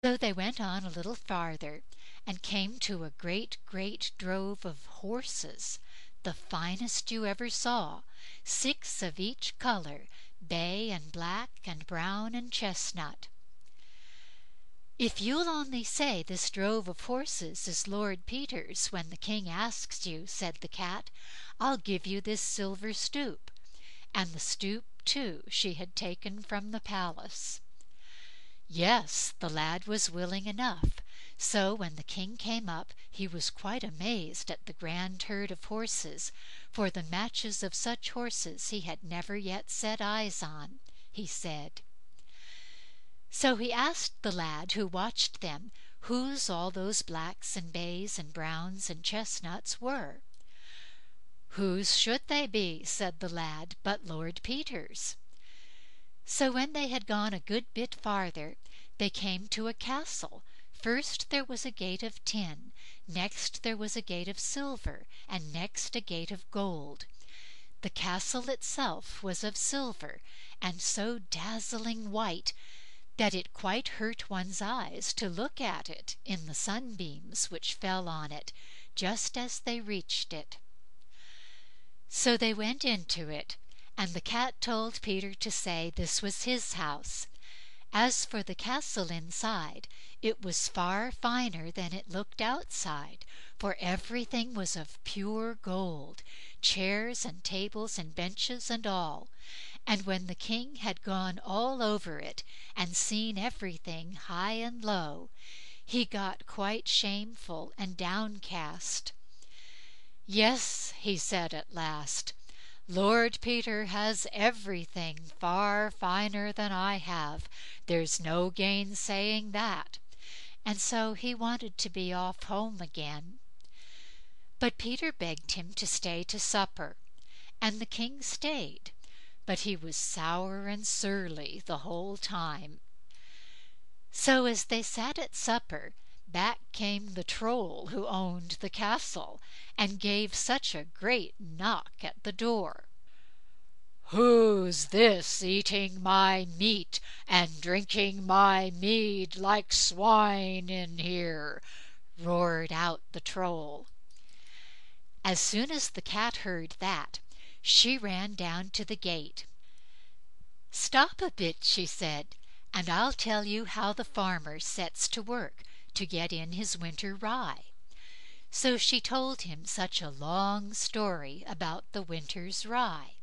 So they went on a little farther, and came to a great, great drove of horses, the finest you ever saw, 6 of each color, bay and black and brown and chestnut. "If you'll only say this drove of horses is Lord Peter's when the king asks you", said the cat, "I'll give you this silver stoup", and the stoup, too, she had taken from the palace. Yes, the lad was willing enough. So when the king came up, he was quite amazed at the grand herd of horses, for the matches of such horses he had never yet set eyes on, he said. So he asked the lad who watched them whose all those blacks and bays and browns and chestnuts were. "Whose should they be", said the lad, "but Lord Peter's?" So when they had gone a good bit farther, they came to a castle. First there was a gate of tin, next there was a gate of silver, and next a gate of gold. The castle itself was of silver, and so dazzling white that it quite hurt one's eyes to look at it in the sunbeams which fell on it just as they reached it. So they went into it, and the cat told Peter to say this was his house. As for the castle inside, it was far finer than it looked outside, for everything was of pure gold, chairs and tables and benches and all. And when the king had gone all over it and seen everything high and low, he got quite shameful and downcast. "Yes", he said at last, "Lord Peter has everything far finer than I have, there's no gainsaying that", and so he wanted to be off home again. But Peter begged him to stay to supper, and the king stayed, but he was sour and surly the whole time. So as they sat at supper, back came the Troll who owned the castle, and gave such a great knock at the door. "Who's this eating my meat and drinking my mead like swine in here?" roared out the Troll. As soon as the cat heard that, she ran down to the gate. "Stop a bit", she said, "and I'll tell you how the farmer sets to work to get in his winter rye." So she told him such a long story about the winter's rye.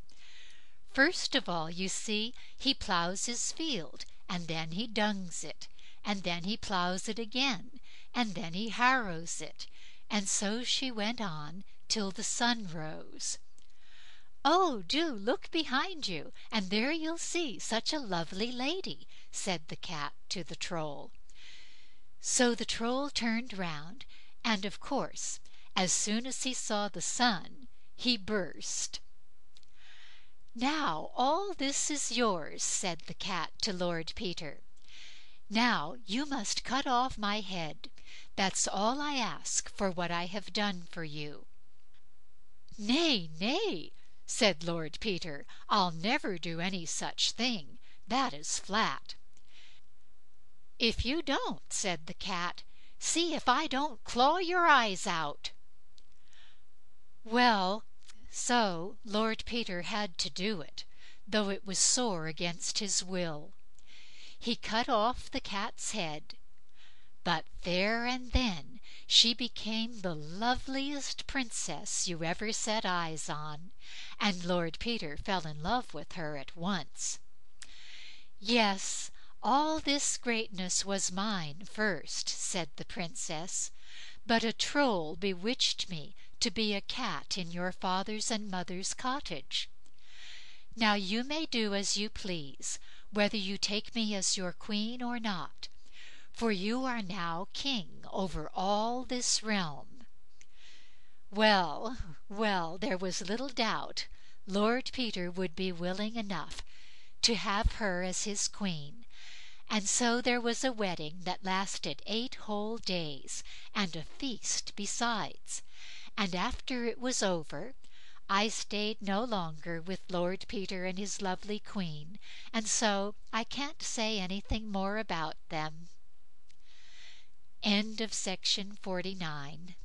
First of all, you see, he plows his field, and then he dungs it, and then he plows it again, and then he harrows it, and so she went on till the sun rose. "Oh, do look behind you, and there you'll see such a lovely lady", said the cat to the Troll. So the Troll turned round, and of course, as soon as he saw the sun, he burst. "Now all this is yours", said the cat to Lord Peter. "Now you must cut off my head. That's all I ask for what I have done for you." "Nay, nay", said Lord Peter, "I'll never do any such thing. That is flat." "If you don't", said the cat, "see if I don't claw your eyes out." Well, so Lord Peter had to do it, though it was sore against his will. He cut off the cat's head, but there and then she became the loveliest princess you ever set eyes on, and Lord Peter fell in love with her at once. "Yes, all this greatness was mine first", said the princess, "but a Troll bewitched me to be a cat in your father's and mother's cottage. Now you may do as you please, whether you take me as your queen or not, for you are now king over all this realm." Well, well, there was little doubt Lord Peter would be willing enough to have her as his queen, and so there was a wedding that lasted 8 whole days, and a feast besides, and after it was over I stayed no longer with Lord Peter and his lovely queen, and so I can't say anything more about them. End of section 49.